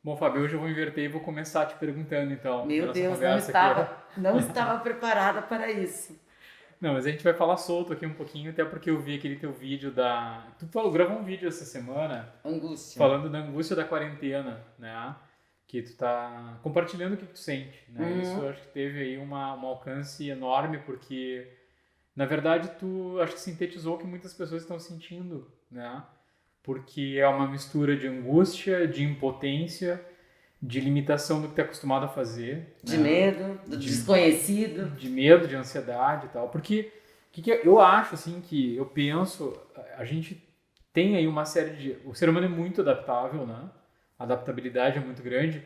Bom, Fábio, hoje eu vou inverter e vou começar te perguntando, então, na Meu nossa Deus, conversa aqui. não estava preparada para isso. Não, mas a gente vai falar solto aqui um pouquinho, até porque eu vi aquele teu vídeo da... Tu falou, gravou um vídeo essa semana Angústia. falando da angústia da quarentena, né? Que tu tá compartilhando o que tu sente, né? Isso eu Uhum. acho que teve aí um alcance enorme, porque, na verdade, tu acho que sintetizou o que muitas pessoas estão sentindo, né? Porque é uma mistura de angústia, de impotência, de limitação do que tu é acostumado a fazer, De né? medo, do De, desconhecido. de medo, de ansiedade e tal. Porque eu acho, assim, que eu penso, a gente tem aí uma série de... O ser humano é muito adaptável, né? A adaptabilidade é muito grande,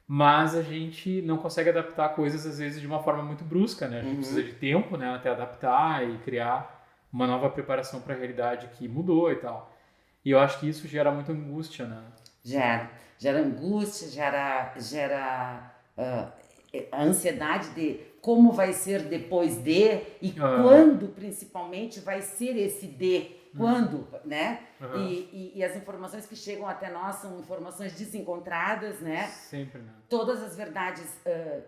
mas a gente não consegue adaptar coisas, às vezes, de uma forma muito brusca, né? A gente precisa Uhum. de tempo, né? Até adaptar e criar uma nova preparação para a realidade que mudou e tal. E eu acho que isso gera muita angústia, né? Gera angústia, gera a ansiedade de como vai ser depois de e Aham, quando principalmente vai ser esse de, quando, né? aham. E as informações que chegam até nós são informações desencontradas, né? Sempre, né? Todas as verdades,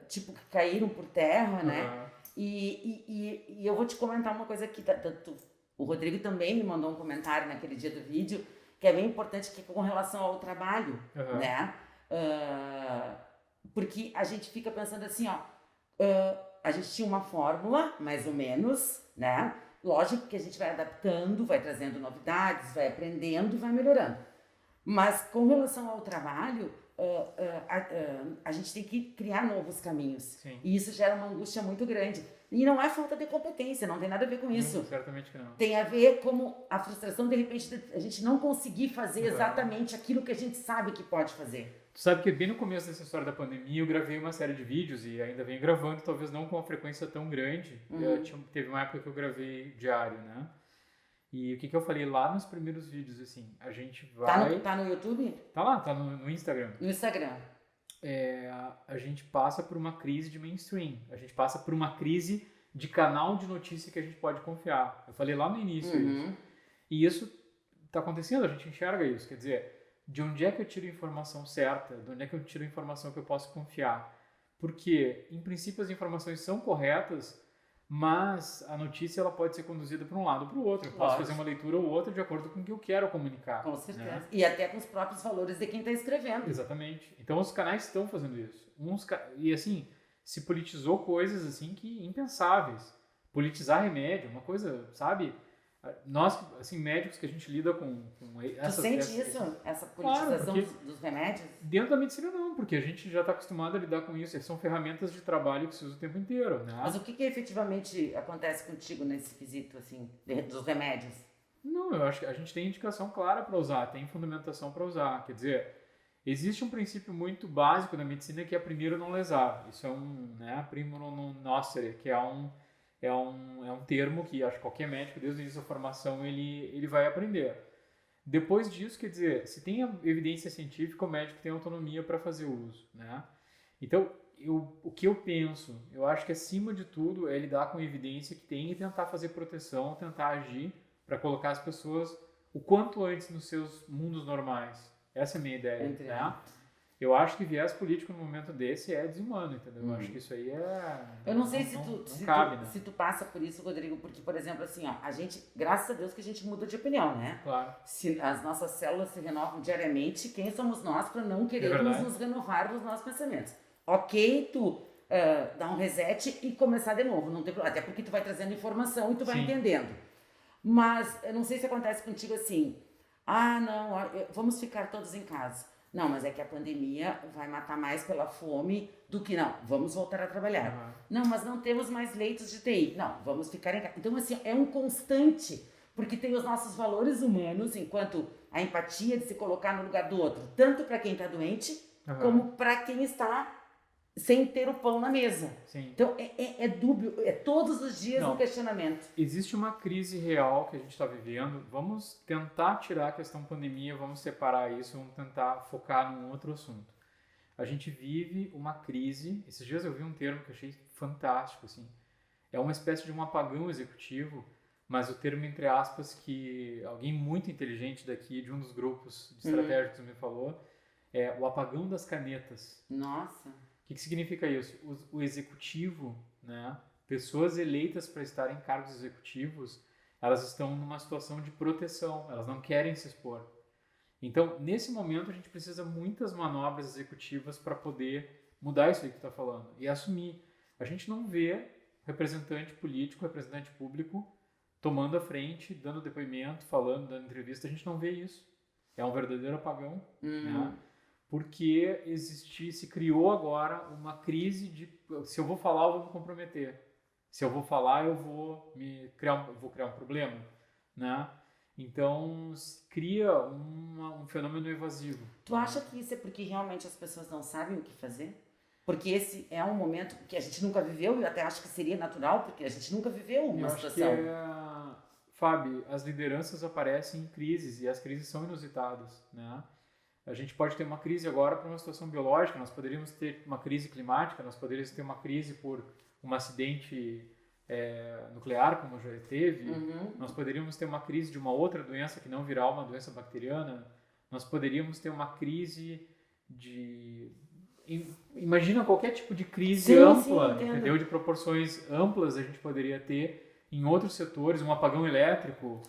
tipo, que caíram por terra, né? Aham, E eu vou te comentar uma coisa que o Rodrigo também me mandou um comentário naquele dia do vídeo, que é bem importante, que é com relação ao trabalho, aham. né? Ah, porque a gente fica pensando assim, ó, a gente tinha uma fórmula, mais ou menos, né? Lógico que a gente vai adaptando, vai trazendo novidades, vai aprendendo, vai melhorando. Mas com relação ao trabalho, a gente tem que criar novos caminhos. Sim. E isso gera uma angústia muito grande. E não é falta de competência, não tem nada a ver com isso. Certamente que não. Tem a ver como a frustração, de repente, de a gente não conseguir fazer Aham. exatamente aquilo que a gente sabe que pode fazer. Tu sabe que bem no começo dessa história da pandemia eu gravei uma série de vídeos e ainda venho gravando, talvez não com uma frequência tão grande. Teve uma época que eu gravei diário, né? E o que eu falei lá nos primeiros vídeos, assim, a gente vai... Tá no YouTube? Tá lá, tá no Instagram. No Instagram. A gente passa por uma crise de mainstream. A gente passa por uma crise de canal de notícia que a gente pode confiar. Eu falei lá no início isso. Uhum. E isso está acontecendo, a gente enxerga isso. Quer dizer, de onde é que eu tiro a informação certa? De onde é que eu tiro a informação que eu posso confiar? Porque, em princípio, as informações são corretas, mas a notícia ela pode ser conduzida para um lado ou para o outro. Eu posso Lógico. fazer uma leitura ou outra de acordo com o que eu quero comunicar. Com certeza. Né? E até com os próprios valores de quem está escrevendo. Exatamente. Então, os canais estão fazendo isso. E, assim, se politizou coisas, assim, que impensáveis. Politizar remédio, uma coisa, sabe? Nós, assim, médicos que a gente lida com Tu sente isso? Essa politização Claro, dos remédios? dentro da medicina não, porque a gente já está acostumado a lidar com isso. São ferramentas de trabalho que se usa o tempo inteiro, né? Mas o que efetivamente acontece contigo nesse quesito, assim, dos remédios? Não, eu acho que a gente tem indicação clara para usar, tem fundamentação para usar. Quer dizer, existe um princípio muito básico na medicina que é primeiro não lesar. Isso é né, primo non nocere, que é um termo que acho que qualquer médico, desde o início da formação, ele vai aprender. Depois disso, quer dizer, se tem evidência científica, o médico tem autonomia para fazer uso, né? Então, o que eu penso, eu acho que acima de tudo é lidar com a evidência que tem e tentar fazer proteção, tentar agir para colocar as pessoas o quanto antes nos seus mundos normais. Essa é a minha ideia, né? Eu acho que viés político no momento desse é desumano, entendeu? Eu acho que isso aí é... Eu não sei se tu passa por isso, Rodrigo, porque, por exemplo, assim, ó, a gente, graças a Deus que a gente muda de opinião, né? Claro. Se as nossas células se renovam diariamente, quem somos nós para não querermos nos renovar dos nossos pensamentos? Ok, tu dar um reset e começar de novo, não tem problema, até porque tu vai trazendo informação e tu vai entendendo. Mas eu não sei se acontece contigo assim, vamos ficar todos em casa. Não, mas é que a pandemia vai matar mais pela fome do que não, vamos voltar a trabalhar. Não, mas não temos mais leitos de TI. Não, vamos ficar em casa. Então, assim, é um constante, porque tem os nossos valores humanos, enquanto a empatia de se colocar no lugar do outro, tanto para quem está doente, como para quem está sem ter o pão na mesa. Sim. Então, é dúbio, é todos os dias um questionamento. Existe uma crise real que a gente está vivendo. Vamos tentar tirar a questão pandemia, vamos separar isso, vamos tentar focar num outro assunto. A gente vive uma crise. Esses dias eu vi um termo que eu achei fantástico, assim. É uma espécie de um apagão executivo, mas o termo entre aspas que alguém muito inteligente daqui, de um dos grupos estratégicos me falou, é o apagão das canetas. Nossa. O que significa isso? O executivo, né, pessoas eleitas para estar em cargos executivos, elas estão numa situação de proteção, elas não querem se expor. Então, nesse momento, a gente precisa muitas manobras executivas para poder mudar isso aí que tu está falando e assumir. A gente não vê representante político, representante público tomando a frente, dando depoimento, falando, dando entrevista. A gente não vê isso. É um verdadeiro apagão, né? Porque se criou agora uma crise de se eu vou falar, eu vou me comprometer. Se eu vou falar, eu vou criar um problema, né? Então, cria um fenômeno evasivo. Tu acha que isso é porque realmente as pessoas não sabem o que fazer? Porque esse é um momento que a gente nunca viveu e eu até acho que seria natural, porque a gente nunca viveu uma situação. Fábio, as lideranças aparecem em crises e as crises são inusitadas, né? A gente pode ter uma crise agora por uma situação biológica, nós poderíamos ter uma crise climática, nós poderíamos ter uma crise por um acidente nuclear, como já teve, nós poderíamos ter uma crise de uma outra doença que não viral, uma doença bacteriana, nós poderíamos ter uma crise de... Imagina qualquer tipo de crise ampla, entendeu? De proporções amplas a gente poderia ter em outros setores, um apagão elétrico,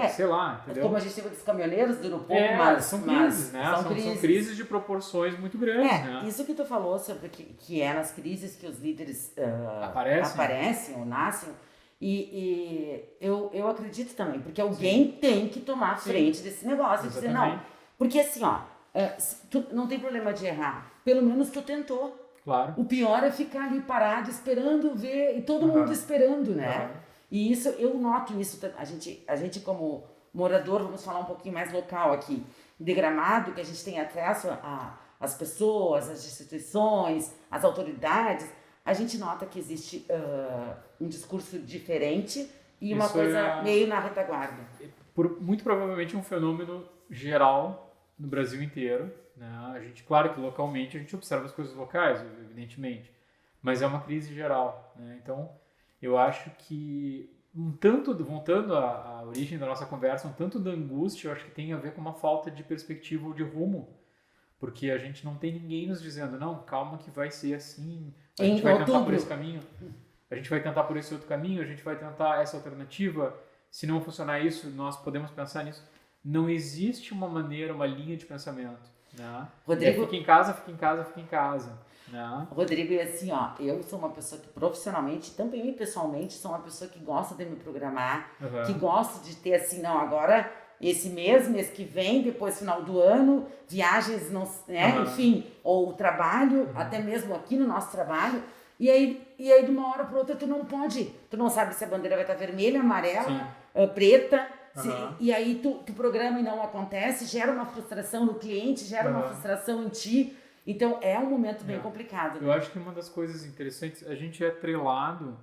sei lá, entendeu? Como a gente teve dos caminhoneiros, durou pouco, mas... São crises, né? São crises de proporções muito grandes, né? Isso que tu falou sobre que é nas crises que os líderes aparecem ou nascem, e eu acredito também, porque alguém tem que tomar a frente desse negócio e dizer, não, porque assim, tu não tem problema de errar, pelo menos tu tentou. Claro. O pior é ficar ali parado, esperando ver, e todo mundo esperando, né? E isso, eu noto isso, a gente como morador, vamos falar um pouquinho mais local aqui, de Gramado, que a gente tem acesso às pessoas, às instituições, às autoridades, a gente nota que existe um discurso diferente e uma coisa meio na retaguarda. Muito provavelmente um fenômeno geral no Brasil inteiro, né? A gente, claro que localmente a gente observa as coisas locais, evidentemente, mas é uma crise geral, né? Então, eu acho que, voltando à origem da nossa conversa, um tanto da angústia, eu acho que tem a ver com uma falta de perspectiva ou de rumo, porque a gente não tem ninguém nos dizendo, não, calma que vai ser assim, a gente vai tentar por esse caminho, a gente vai tentar por esse outro caminho, a gente vai tentar essa alternativa, se não funcionar isso, nós podemos pensar nisso. Não existe uma maneira, uma linha de pensamento, né? Rodrigo, fica em casa, fica em casa, fica em casa. Não. Rodrigo, e assim, eu sou uma pessoa que profissionalmente, também pessoalmente, sou uma pessoa que gosta de me programar, que gosta de ter assim, não, agora esse mês que vem, depois final do ano, viagens, não, né, enfim, ou trabalho, até mesmo aqui no nosso trabalho, e aí de uma hora para outra tu não sabe se a bandeira vai estar vermelha, amarela, preta, e aí tu programa e não acontece, gera uma frustração no cliente, gera uma frustração em ti. Então, é um momento bem complicado. Eu acho que uma das coisas interessantes, a gente é atrelado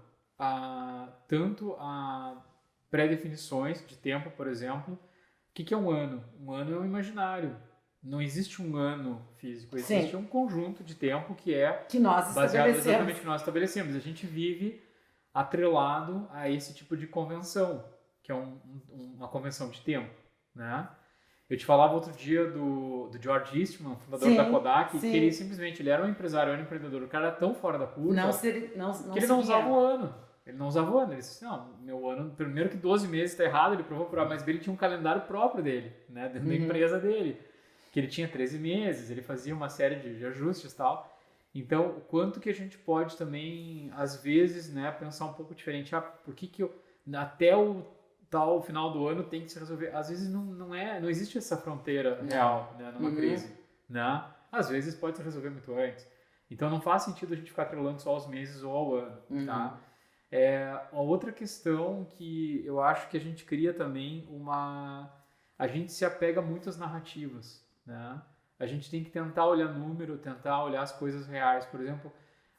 tanto a pré-definições de tempo, por exemplo. O que é um ano? Um ano é um imaginário. Não existe um ano físico, existe um conjunto de tempo que nós baseado exatamente que nós estabelecemos. A gente vive atrelado a esse tipo de convenção, que é uma convenção de tempo, né? Eu te falava outro dia do George Eastman, fundador da Kodak, que ele simplesmente, ele era um empresário, era um empreendedor, o cara era tão fora da curva que ele não usava o ano. Ele não usava o ano, ele disse, não, meu ano, primeiro que 12 meses está errado, ele provou por A mais B, ele tinha um calendário próprio dele, né, dentro da empresa dele, que ele tinha 13 meses, ele fazia uma série de ajustes e tal. Então, o quanto que a gente pode também, às vezes, né, pensar um pouco diferente, por que eu, até o tal final do ano tem que se resolver. Às vezes não existe essa fronteira real, né, numa crise, né? Às vezes pode se resolver muito antes. Então não faz sentido a gente ficar atrelando só aos meses ou ao ano, tá? A outra questão que eu acho que a gente cria também a gente se apega muito às narrativas, né? A gente tem que tentar olhar número, tentar olhar as coisas reais. Por exemplo,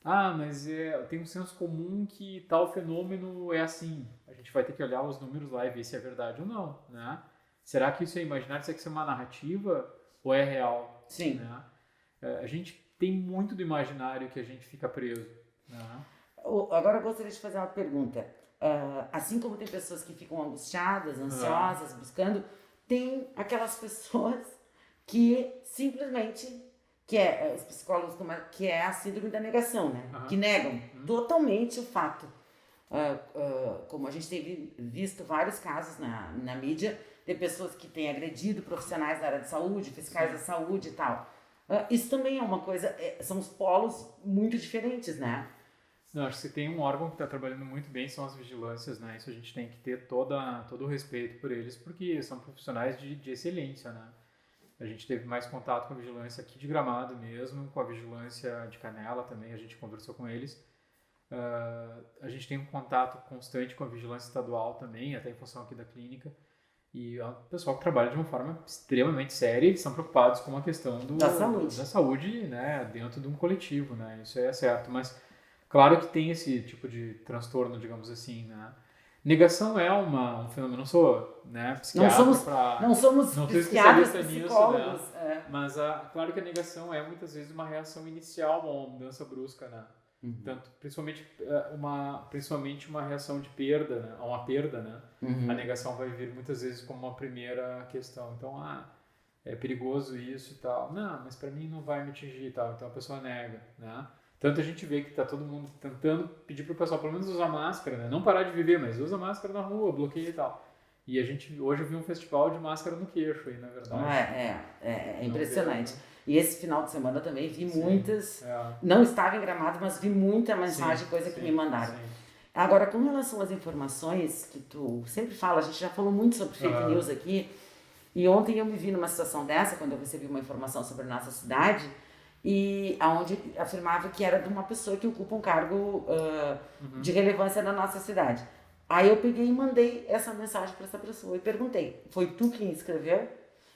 mas tem um senso comum que tal fenômeno é assim. A gente vai ter que olhar os números lá e ver se é verdade ou não, né? Será que isso é imaginário? Será que isso é uma narrativa ou é real? Sim. Né? A gente tem muito do imaginário que a gente fica preso, né? Agora eu gostaria de fazer uma pergunta. Assim como tem pessoas que ficam angustiadas, ansiosas, buscando, tem aquelas pessoas que simplesmente que é, os psicólogos, que é a síndrome da negação, né? Que negam totalmente o fato. Como a gente tem visto vários casos na mídia de pessoas que têm agredido profissionais da área de saúde, fiscais da saúde e tal. Isso também é uma coisa, são os polos muito diferentes, né? Não, acho que se tem um órgão que está trabalhando muito bem são as vigilâncias, né? Isso a gente tem que ter todo o respeito por eles, porque são profissionais de excelência, né? A gente teve mais contato com a vigilância aqui de Gramado mesmo, com a vigilância de Canela também, a gente conversou com eles. A gente tem um contato constante com a vigilância estadual também, até em função aqui da clínica. E é um pessoal que trabalha de uma forma extremamente séria e são preocupados com a questão da saúde, né, dentro de um coletivo, né? Isso é certo, mas claro que tem esse tipo de transtorno, digamos assim, né? Negação é um fenômeno, não sou, né, psiquiatra, não somos psiquiatras, psicólogos, né? Mas claro que a negação é muitas vezes uma reação inicial a uma mudança brusca, né? Tanto, principalmente uma reação de perda, né? A uma perda, né? A negação vai vir muitas vezes como uma primeira questão. Então, é perigoso isso e tal. Não, mas para mim não vai me atingir e tal. Então a pessoa nega, né? Tanto a gente vê que tá todo mundo tentando pedir pro pessoal pelo menos usar máscara, né? Não parar de viver, mas usa máscara na rua, bloqueia e tal. E hoje eu vi um festival de máscara no queixo aí, na verdade. É impressionante. E esse final de semana eu também vi muitas, não estava em Gramado, mas vi muita mensagem, que me mandaram. Agora, com relação às informações que tu sempre fala, a gente já falou muito sobre fake news aqui, e ontem eu me vi numa situação dessa, quando eu recebi uma informação sobre a nossa cidade, e onde afirmava que era de uma pessoa que ocupa um cargo de relevância na nossa cidade. Aí eu peguei e mandei essa mensagem para essa pessoa e perguntei, foi tu quem escreveu?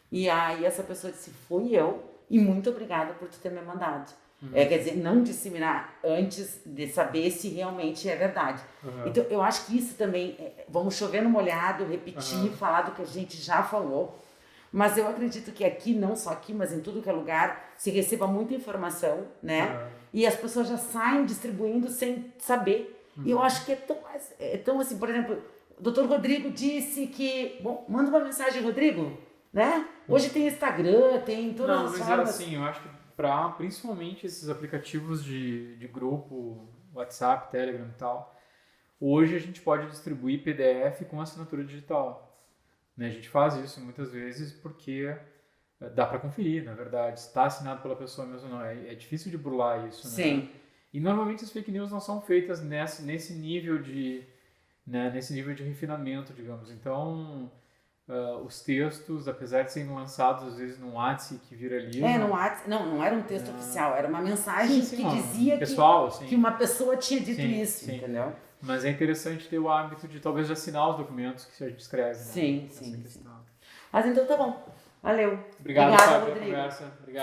E aí essa pessoa disse, fui eu, e muito obrigada por tu ter me mandado. Quer dizer, não disseminar antes de saber se realmente é verdade. Então eu acho que isso também, vamos chover no molhado, repetir, falar do que a gente já falou, mas eu acredito que aqui, não só aqui, mas em tudo que é lugar, se receba muita informação, né? E as pessoas já saem distribuindo sem saber. E eu acho que é tão assim, por exemplo, o Dr. Rodrigo disse que... Bom, manda uma mensagem, Rodrigo, né? Hoje tem Instagram, tem todas as formas. Mas assim, eu acho que principalmente esses aplicativos de grupo, WhatsApp, Telegram e tal, hoje a gente pode distribuir PDF com assinatura digital. Né? A gente faz isso muitas vezes porque dá para conferir, na verdade, se está assinado pela pessoa mesmo ou não. É difícil de burlar isso, né? Sim. E normalmente as fake news não são feitas nesse nível de refinamento, digamos. Então, os textos, apesar de serem lançados às vezes no WhatsApp que viraliza... no WhatsApp, não era um texto oficial, era uma mensagem que dizia pessoal, que uma pessoa tinha dito isso, entendeu? Mas é interessante ter o hábito de talvez de assinar os documentos que a gente escreve. Né? Sim. Mas então tá bom. Valeu. Obrigado, Obrigada, pela Rodrigo. conversa. Obrigado.